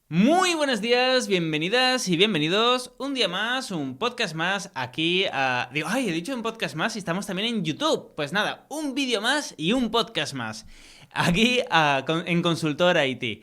Muy buenos días, bienvenidas y bienvenidos un día más, un podcast más aquí a... he dicho un podcast más y estamos también en YouTube. Pues nada, un vídeo más y un podcast más aquí en Consultor IT.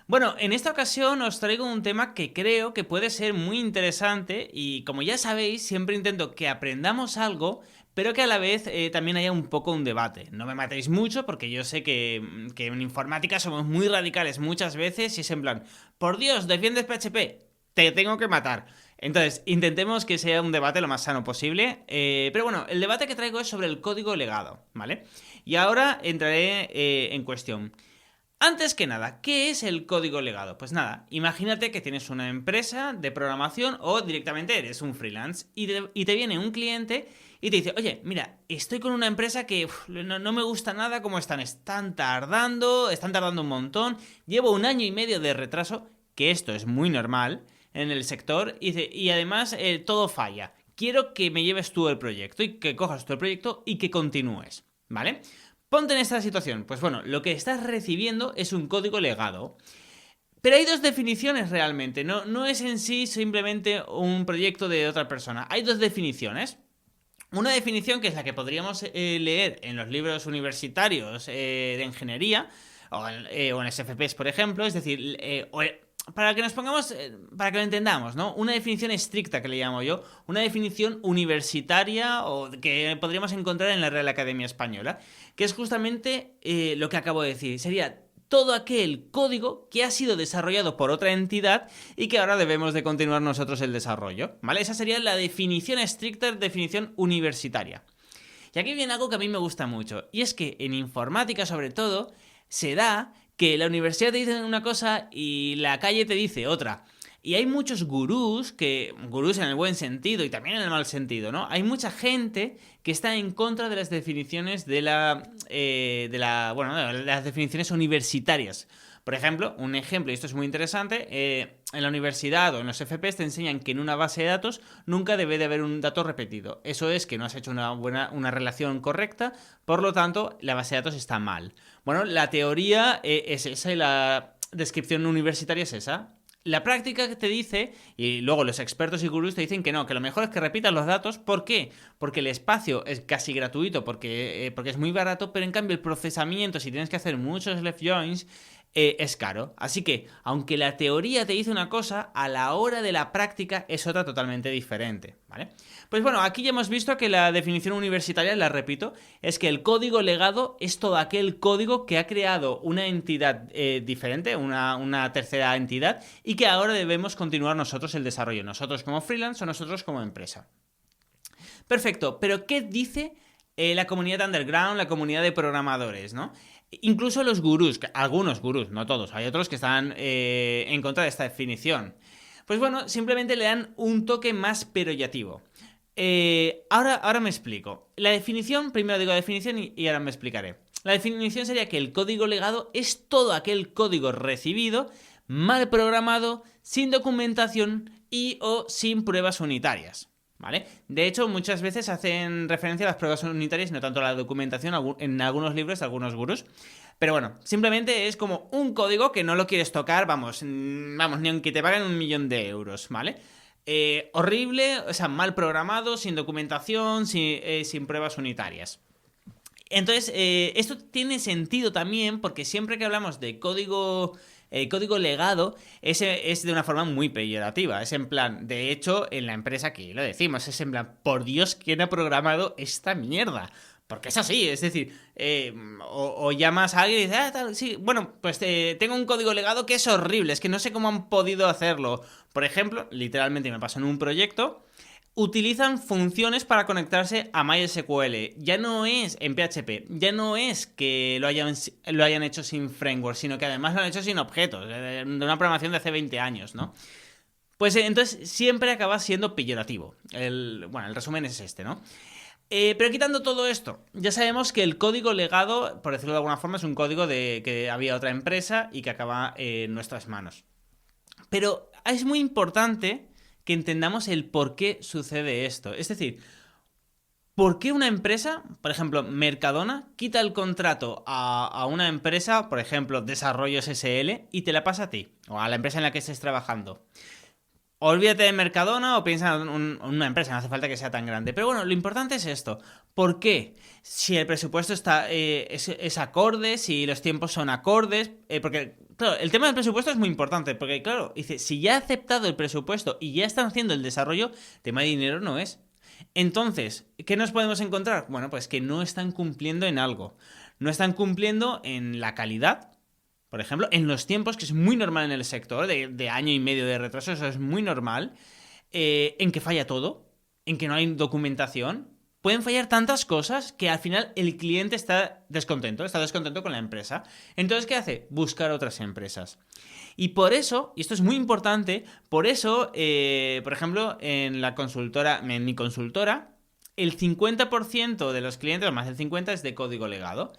Bueno, en esta ocasión os traigo un tema que creo que puede ser muy interesante y como ya sabéis, siempre intento que aprendamos algo, pero que a la vez también haya un poco un debate. No me matéis mucho porque yo sé que en informática somos muy radicales muchas veces y es en plan, por Dios, defiendes PHP, te tengo que matar. Entonces, intentemos que sea un debate lo más sano posible. Pero bueno, el debate que traigo es sobre el código legado, ¿vale? Y ahora entraré en cuestión. Antes que nada, ¿qué es el código legado? Pues nada, imagínate que tienes una empresa de programación o directamente eres un freelance y te viene un cliente y te dice, oye, mira, estoy con una empresa que no me gusta nada cómo están tardando un montón, llevo 1 año y medio de retraso, que esto es muy normal en el sector, y además todo falla. Quiero que me lleves tú el proyecto y que cojas tú el proyecto y que continúes, ¿vale? Ponte en esta situación. Pues bueno, lo que estás recibiendo es un código legado. Pero hay dos definiciones realmente. No es en sí simplemente un proyecto de otra persona. Hay dos definiciones. Una definición que es la que podríamos leer en los libros universitarios de ingeniería o en SFPs, por ejemplo. Es decir, para que nos pongamos, para que lo entendamos, ¿no? Una definición estricta que le llamo yo, una definición universitaria o que podríamos encontrar en la Real Academia Española, que es justamente lo que acabo de decir. Sería todo aquel código que ha sido desarrollado por otra entidad y que ahora debemos de continuar nosotros el desarrollo, ¿vale? Esa sería la definición estricta, definición universitaria. Y aquí viene algo que a mí me gusta mucho, y es que en informática sobre todo se da que la universidad te dice una cosa y la calle te dice otra. Y hay muchos gurús en el buen sentido y también en el mal sentido, ¿no? Hay mucha gente que está en contra de las definiciones de las definiciones universitarias. Por ejemplo, un ejemplo, y esto es muy interesante, en la universidad o en los FPs te enseñan que en una base de datos nunca debe de haber un dato repetido. Eso es que no has hecho una relación correcta, por lo tanto, la base de datos está mal. Bueno, la teoría es esa y la descripción universitaria es esa. La práctica te dice, y luego los expertos y gurús te dicen que no, que lo mejor es que repitas los datos. ¿Por qué? Porque el espacio es casi gratuito, porque es muy barato, pero en cambio el procesamiento, si tienes que hacer muchos left joins, es caro. Así que, aunque la teoría te dice una cosa, a la hora de la práctica es otra totalmente diferente, ¿vale? Pues bueno, aquí ya hemos visto que la definición universitaria, la repito, es que el código legado es todo aquel código que ha creado una entidad diferente, una tercera entidad, y que ahora debemos continuar nosotros el desarrollo, nosotros como freelance o nosotros como empresa. Perfecto, pero ¿qué dice la comunidad underground, la comunidad de programadores, ¿no? Incluso los gurús, algunos gurús, no todos, hay otros que están en contra de esta definición. Pues bueno, simplemente le dan un toque más peyorativo. Ahora me explico. La definición, primero digo la definición y ahora me explicaré. La definición sería que el código legado es todo aquel código recibido, mal programado, sin documentación y o sin pruebas unitarias. ¿Vale? De hecho, muchas veces hacen referencia a las pruebas unitarias y no tanto a la documentación en algunos libros de algunos gurús. Pero bueno, simplemente es como un código que no lo quieres tocar, vamos, ni aunque te paguen 1 millón de euros, ¿vale? Horrible, o sea, mal programado, sin documentación, sin pruebas unitarias. Entonces, esto tiene sentido también porque siempre que hablamos de código legado es de una forma muy peyorativa. Es en plan, de hecho, en la empresa aquí lo decimos, es en plan, por Dios, ¿quién ha programado esta mierda? Porque es así, es decir, o llamas a alguien y dices, tal, sí, bueno, pues tengo un código legado que es horrible, es que no sé cómo han podido hacerlo. Por ejemplo, literalmente me pasó en un proyecto, utilizan funciones para conectarse a MySQL. Ya no es en PHP, ya no es que lo hayan hecho sin framework, sino que además lo han hecho sin objetos, de una programación de hace 20 años, ¿no? Pues entonces siempre acaba siendo peyorativo. El resumen es este, ¿no? Pero quitando todo esto, ya sabemos que el código legado, por decirlo de alguna forma, es un código de que había otra empresa y que acaba en nuestras manos. Pero es muy importante que entendamos el por qué sucede esto. Es decir, ¿Por qué una empresa, por ejemplo, Mercadona, quita el contrato a una empresa, por ejemplo, Desarrollos SL, y te la pasa a ti, o a la empresa en la que estés trabajando? Olvídate de Mercadona o piensa en una empresa, no hace falta que sea tan grande. Pero bueno, lo importante es esto. ¿Por qué? Si el presupuesto es acorde, si los tiempos son acordes, porque, claro, el tema del presupuesto es muy importante, porque, claro, dice, si ya ha aceptado el presupuesto y ya están haciendo el desarrollo, tema de dinero no es. Entonces, ¿qué nos podemos encontrar? Bueno, pues que no están cumpliendo en algo. No están cumpliendo en la calidad, por ejemplo, en los tiempos, que es muy normal en el sector, de año y medio de retraso, eso es muy normal, en que falla todo, en que no hay documentación. Pueden fallar tantas cosas que al final el cliente está descontento con la empresa. Entonces, ¿qué hace? Buscar otras empresas. Y por eso, y esto es muy importante, por eso, por ejemplo, en mi consultora, el 50% de los clientes, o más del 50%, es de código legado.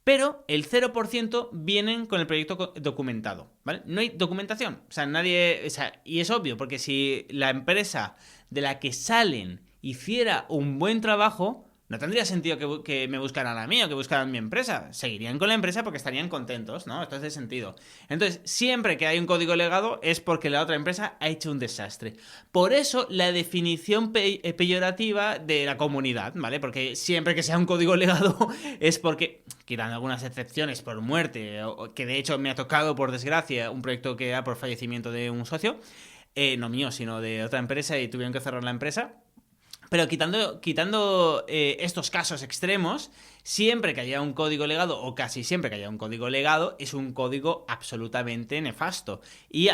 Pero el 0% vienen con el proyecto documentado, ¿vale? No hay documentación. O sea, nadie. O sea, y es obvio, porque si la empresa de la que salen hiciera un buen trabajo, no tendría sentido que me buscaran a mí o que buscaran mi empresa. Seguirían con la empresa porque estarían contentos, ¿no? Esto hace sentido. Entonces, siempre que hay un código legado es porque la otra empresa ha hecho un desastre. Por eso, la definición peyorativa de la comunidad, ¿vale? Porque siempre que sea un código legado es porque, quitando algunas excepciones por muerte, que de hecho me ha tocado, por desgracia, un proyecto que era por fallecimiento de un socio, no mío, sino de otra empresa y tuvieron que cerrar la empresa. Pero quitando estos casos extremos, siempre que haya un código legado, o casi siempre que haya un código legado, es un código absolutamente nefasto. Y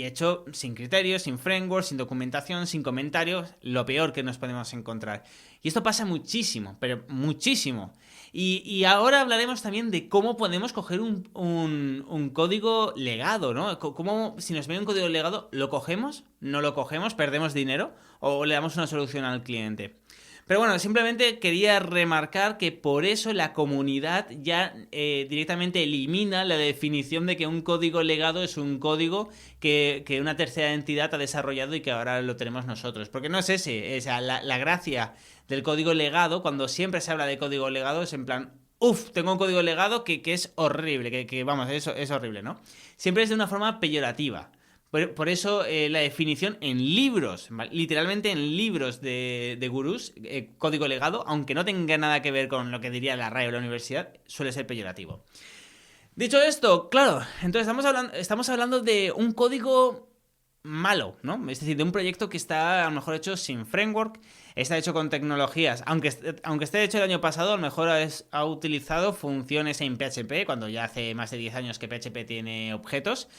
hecho sin criterios, sin framework, sin documentación, sin comentarios, lo peor que nos podemos encontrar. Y esto pasa muchísimo, pero muchísimo. Y ahora hablaremos también de cómo podemos coger un código legado, ¿no? Cómo, si nos viene un código legado, ¿lo cogemos? ¿No lo cogemos? ¿Perdemos dinero? ¿O le damos una solución al cliente? Pero bueno, simplemente quería remarcar que por eso la comunidad ya directamente elimina la definición de que un código legado es un código que una tercera entidad ha desarrollado y que ahora lo tenemos nosotros. Porque no es ese, o sea, la gracia del código legado, cuando siempre se habla de código legado, es en plan, tengo un código legado que es horrible, vamos, es horrible, ¿no? Siempre es de una forma peyorativa. Por eso la definición en libros, ¿vale? Literalmente en libros de gurús, código legado, aunque no tenga nada que ver con lo que diría la RAE o la universidad, suele ser peyorativo. Dicho esto, claro, entonces estamos hablando de un código malo, ¿no? Es decir, de un proyecto que está a lo mejor hecho sin framework, está hecho con tecnologías, aunque esté hecho el año pasado, a lo mejor ha utilizado funciones en PHP, cuando ya hace más de 10 años que PHP tiene objetos,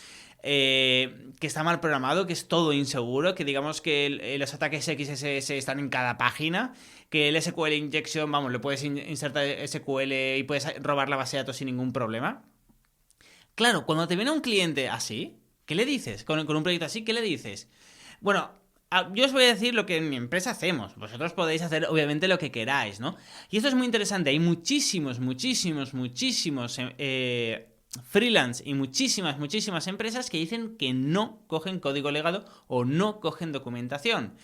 que está mal programado, que es todo inseguro, que digamos que los ataques XSS están en cada página, que el SQL injection, vamos, le puedes insertar SQL y puedes robar la base de datos sin ningún problema. Claro, cuando te viene un cliente así, ¿qué le dices? Con un proyecto así, ¿qué le dices? Bueno, yo os voy a decir lo que en mi empresa hacemos. Vosotros podéis hacer, obviamente, lo que queráis, ¿no? Y esto es muy interesante. Hay muchísimos freelance y muchísimas empresas que dicen que no cogen código legado o no cogen documentación.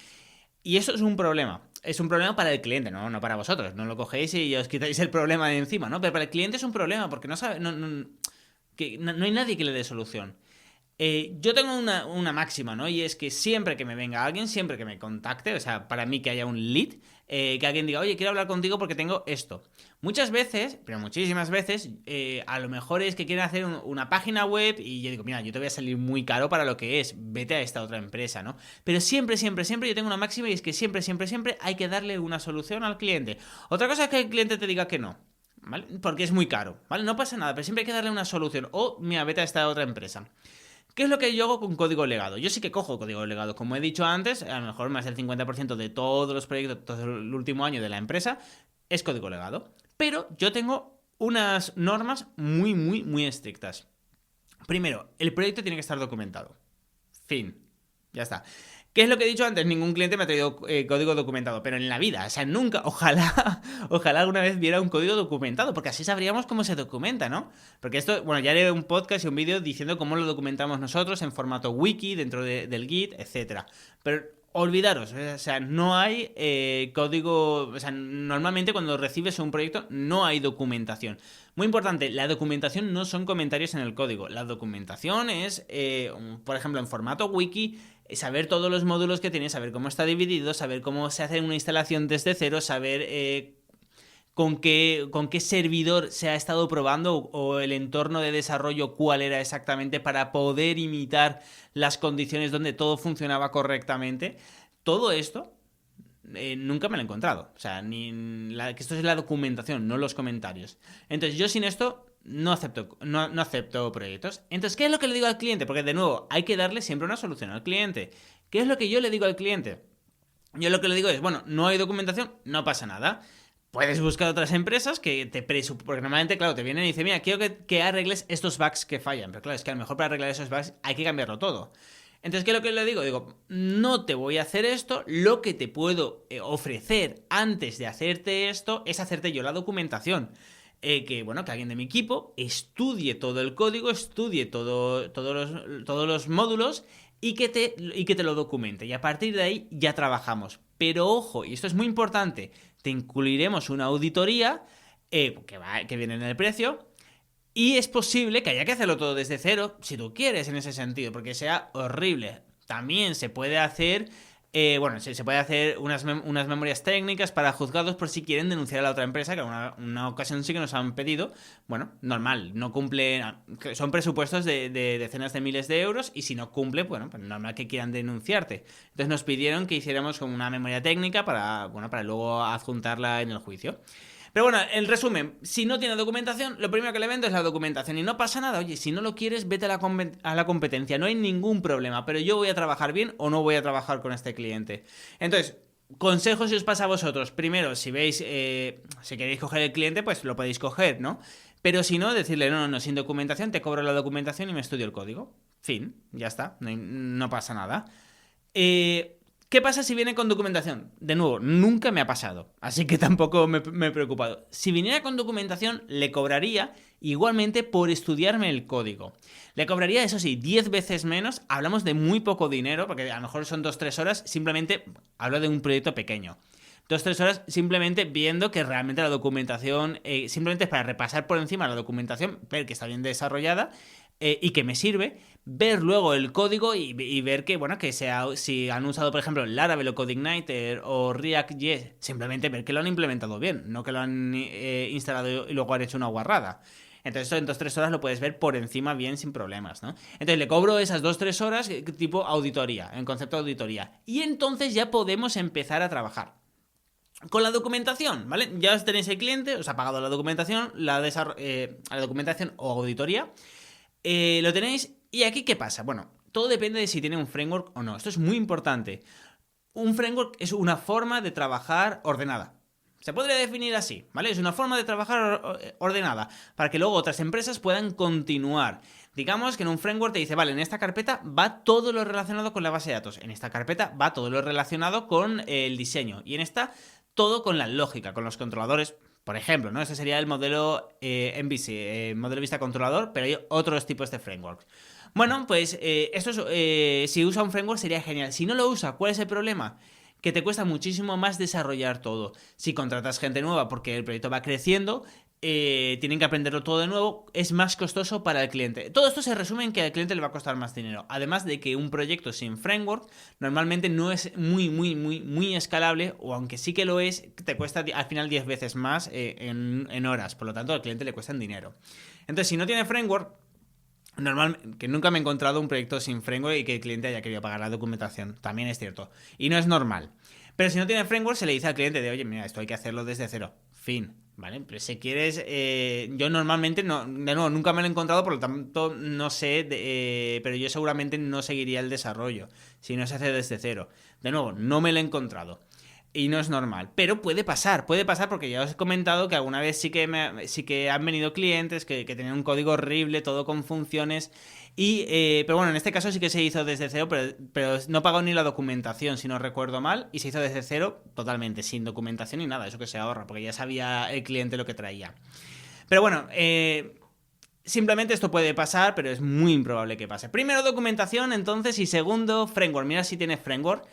Y eso es un problema. Es un problema para el cliente, no para vosotros. No lo cogéis y os quitáis el problema de encima, ¿no? Pero para el cliente es un problema porque no sabe, no hay nadie que le dé solución. Yo tengo una máxima, ¿no? Y es que siempre que me venga alguien, siempre que me contacte, o sea, para mí que haya un lead, que alguien diga, oye, quiero hablar contigo porque tengo esto. Muchas veces, pero muchísimas veces, a lo mejor es que quieren hacer una página web y yo digo, mira, yo te voy a salir muy caro para lo que es, vete a esta otra empresa, ¿no? Pero siempre yo tengo una máxima y es que siempre hay que darle una solución al cliente. Otra cosa es que el cliente te diga que no, ¿vale? Porque es muy caro, ¿vale? No pasa nada, pero siempre hay que darle una solución. O, mira, vete a esta otra empresa. ¿Qué es lo que yo hago con código legado? Yo sí que cojo código legado. Como he dicho antes, a lo mejor más del 50% de todos los proyectos, todo el último año de la empresa, es código legado. Pero yo tengo unas normas muy estrictas. Primero, el proyecto tiene que estar documentado. Fin. Ya está. ¿Qué es lo que he dicho antes? Ningún cliente me ha traído código documentado, pero en la vida, o sea, nunca, ojalá alguna vez viera un código documentado, porque así sabríamos cómo se documenta, ¿no? Porque esto, bueno, ya haré un podcast y un vídeo diciendo cómo lo documentamos nosotros en formato wiki, dentro del Git, etcétera. Pero olvidaros, o sea, no hay código, o sea, normalmente cuando recibes un proyecto no hay documentación. Muy importante, la documentación no son comentarios en el código, la documentación es, por ejemplo, en formato wiki, saber todos los módulos que tiene, saber cómo está dividido, saber cómo se hace una instalación desde cero, saber con qué servidor se ha estado probando o el entorno de desarrollo cuál era exactamente para poder imitar las condiciones donde todo funcionaba correctamente. Todo esto nunca me lo he encontrado. O sea, que esto es la documentación, no los comentarios. Entonces yo sin esto no acepto proyectos. Entonces, ¿qué es lo que le digo al cliente? Porque de nuevo, hay que darle siempre una solución al cliente. ¿Qué es lo que yo le digo al cliente? Yo lo que le digo es, bueno, no hay documentación, no pasa nada. Puedes buscar otras empresas que porque normalmente, claro, te vienen y dicen, mira, quiero que arregles estos bugs que fallan. Pero claro, es que a lo mejor para arreglar esos bugs hay que cambiarlo todo. Entonces, ¿qué es lo que le digo? Digo, no te voy a hacer esto, lo que te puedo ofrecer antes de hacerte esto es hacerte yo la documentación. Que alguien de mi equipo estudie todo el código, estudie todos los módulos y que te lo documente. Y a partir de ahí ya trabajamos. Pero ojo, y esto es muy importante, te incluiremos una auditoría que viene en el precio. Y es posible que haya que hacerlo todo desde cero, si tú quieres, en ese sentido, porque sea horrible. También se puede hacer, se puede hacer unas memorias técnicas para juzgados por si quieren denunciar a la otra empresa, que una ocasión sí que nos han pedido. Bueno, normal, no cumple, son presupuestos de decenas de miles de euros y si no cumple, bueno, pues normal que quieran denunciarte. Entonces nos pidieron que hiciéramos como una memoria técnica para luego adjuntarla en el juicio. Pero bueno, el resumen, si no tiene documentación, lo primero que le vendo es la documentación y no pasa nada. Oye, si no lo quieres, vete a la competencia, no hay ningún problema, pero yo voy a trabajar bien o no voy a trabajar con este cliente. Entonces, consejos si os pasa a vosotros. Primero, si veis, si queréis coger el cliente, pues lo podéis coger, ¿no? Pero si no, decirle, no, sin documentación, te cobro la documentación y me estudio el código. Fin, ya está, no pasa nada. ¿Qué pasa si viene con documentación? De nuevo, nunca me ha pasado, así que tampoco me he preocupado. Si viniera con documentación, le cobraría igualmente por estudiarme el código. Le cobraría, eso sí, 10 veces menos. Hablamos de muy poco dinero, porque a lo mejor son 2-3 horas, simplemente hablo de un proyecto pequeño. 2-3 horas simplemente viendo que realmente la documentación, simplemente es para repasar por encima la documentación, ver que está bien desarrollada y que me sirve, ver luego el código y ver que, si han usado, por ejemplo, Laravel o CodeIgniter o React.js, simplemente ver que lo han implementado bien, no que lo han instalado y luego han hecho una guarrada. Entonces esto en 2-3 horas lo puedes ver por encima bien sin problemas, ¿no? Entonces le cobro esas 2-3 horas tipo auditoría, en concepto de auditoría. Y entonces ya podemos empezar a trabajar. Con la documentación, ¿vale? Ya os tenéis el cliente, os ha pagado la documentación, la documentación o auditoría. Lo tenéis. ¿Y aquí qué pasa? Bueno, todo depende de si tiene un framework o no. Esto es muy importante. Un framework es una forma de trabajar ordenada. Se podría definir así, ¿vale? Es una forma de trabajar ordenada para que luego otras empresas puedan continuar. Digamos que en un framework te dice, vale, en esta carpeta va todo lo relacionado con la base de datos. En esta carpeta va todo lo relacionado con el diseño. Y en esta, todo con la lógica, con los controladores. Por ejemplo, ¿no? Ese sería el modelo MVC, modelo vista controlador, pero hay otros tipos de frameworks. Bueno, pues si usa un framework sería genial. Si no lo usa, ¿cuál es el problema? Que te cuesta muchísimo más desarrollar todo. Si contratas gente nueva porque el proyecto va creciendo, tienen que aprenderlo todo de nuevo, es más costoso para el cliente. Todo esto se resume en que al cliente le va a costar más dinero. Además de que un proyecto sin framework normalmente no es muy escalable, o aunque sí que lo es, te cuesta al final 10 veces más en horas. Por lo tanto, al cliente le cuesta en dinero. Entonces, si no tiene framework, que nunca me he encontrado un proyecto sin framework y que el cliente haya querido pagar la documentación. También es cierto. Y no es normal. Pero si no tiene framework, se le dice al cliente de, oye, mira, esto hay que hacerlo desde cero. Fin. ¿Vale? Pero si quieres, yo normalmente, nunca me lo he encontrado, por lo tanto, no sé, pero yo seguramente no seguiría el desarrollo si no se hace desde cero. De nuevo, no me lo he encontrado. Y no es normal, pero puede pasar porque ya os he comentado que alguna vez sí que han venido clientes que tenían un código horrible, todo con funciones, pero bueno, en este caso sí que se hizo desde cero, pero no pagó ni la documentación, si no recuerdo mal, y se hizo desde cero totalmente, sin documentación ni nada, eso que se ahorra, porque ya sabía el cliente lo que traía. Pero bueno, simplemente esto puede pasar, pero es muy improbable que pase. Primero documentación, entonces, y segundo framework. Mira si tiene framework.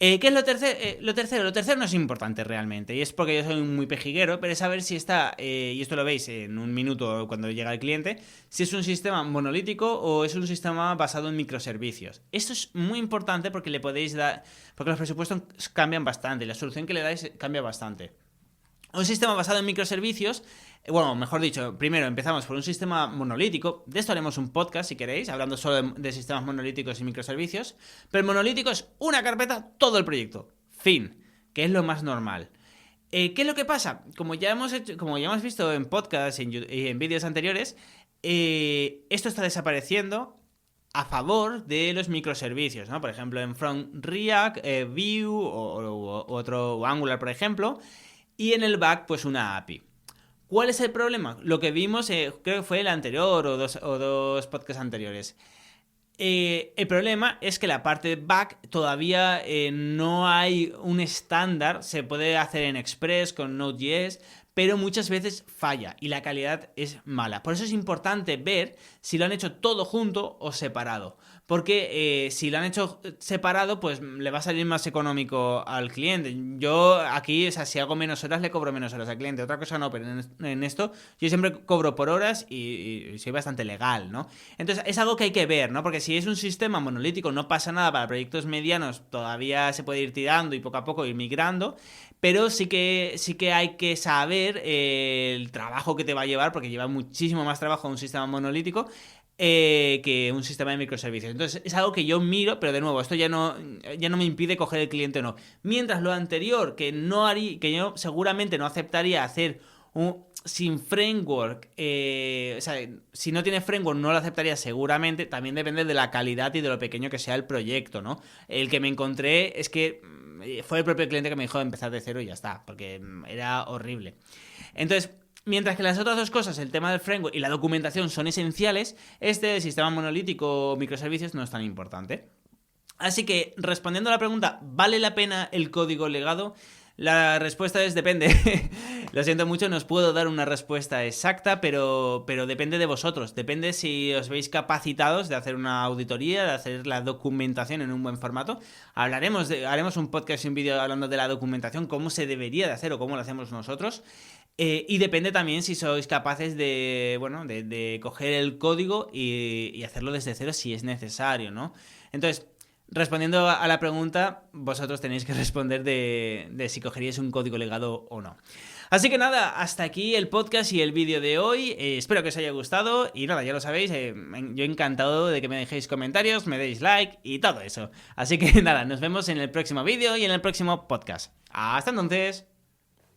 ¿Qué es lo tercero? Lo tercero no es importante realmente, y es porque yo soy muy pejiguero, pero es saber si está, y esto lo veis en un minuto cuando llega el cliente, si es un sistema monolítico o es un sistema basado en microservicios. Esto es muy importante porque le podéis dar, porque los presupuestos cambian bastante, y la solución que le dais cambia bastante. Un sistema basado en microservicios, bueno, mejor dicho, primero empezamos por un sistema monolítico. De esto haremos un podcast si queréis, hablando solo de sistemas monolíticos y microservicios. Pero el monolítico es una carpeta, todo el proyecto. Fin, que es lo más normal. ¿Qué es lo que pasa? Como ya hemos visto en podcasts y en vídeos anteriores, esto está desapareciendo a favor de los microservicios, ¿no? Por ejemplo, en Front React, Vue o Angular, por ejemplo. Y en el back, pues una API. ¿Cuál es el problema? Lo que vimos, creo que fue el anterior o dos podcasts anteriores. El problema es que la parte back todavía no hay un estándar. Se puede hacer en Express con Node.js, pero muchas veces falla y la calidad es mala. Por eso es importante ver si lo han hecho todo junto o separado. Porque si lo han hecho separado, pues le va a salir más económico al cliente. Yo aquí, o sea, si hago menos horas, le cobro menos horas al cliente. Otra cosa no, pero en esto yo siempre cobro por horas y soy bastante legal, ¿no? Entonces es algo que hay que ver, ¿no? Porque si es un sistema monolítico, no pasa nada. Para proyectos medianos todavía se puede ir tirando y poco a poco ir migrando. Pero sí que hay que saber el trabajo que te va a llevar, porque lleva muchísimo más trabajo un sistema monolítico que un sistema de microservicios. Entonces es algo que yo miro, pero de nuevo, esto ya no me impide coger el cliente o no. Mientras lo anterior, que yo seguramente no aceptaría hacer sin framework, o sea, si no tiene framework no lo aceptaría seguramente, también depende de la calidad y de lo pequeño que sea el proyecto, ¿no? El que me encontré es que fue el propio cliente que me dijo de empezar de cero y ya está, porque era horrible. Entonces, mientras que las otras dos cosas, el tema del framework y la documentación, son esenciales, el sistema monolítico o microservicios no es tan importante. Así que, respondiendo a la pregunta, ¿vale la pena el código legado? La respuesta es depende. Lo siento mucho, no os puedo dar una respuesta exacta, pero depende de vosotros. Depende si os veis capacitados de hacer una auditoría, de hacer la documentación en un buen formato. Haremos un podcast y un vídeo hablando de la documentación, cómo se debería de hacer o cómo lo hacemos nosotros. Y depende también si sois capaces de coger el código y hacerlo desde cero si es necesario, ¿no? Entonces, respondiendo a la pregunta, vosotros tenéis que responder de si cogeríais un código legado o no. Así que nada, hasta aquí el podcast y el vídeo de hoy. Espero que os haya gustado y nada, ya lo sabéis, yo encantado de que me dejéis comentarios, me deis like y todo eso. Así que nada, nos vemos en el próximo vídeo y en el próximo podcast. ¡Hasta entonces!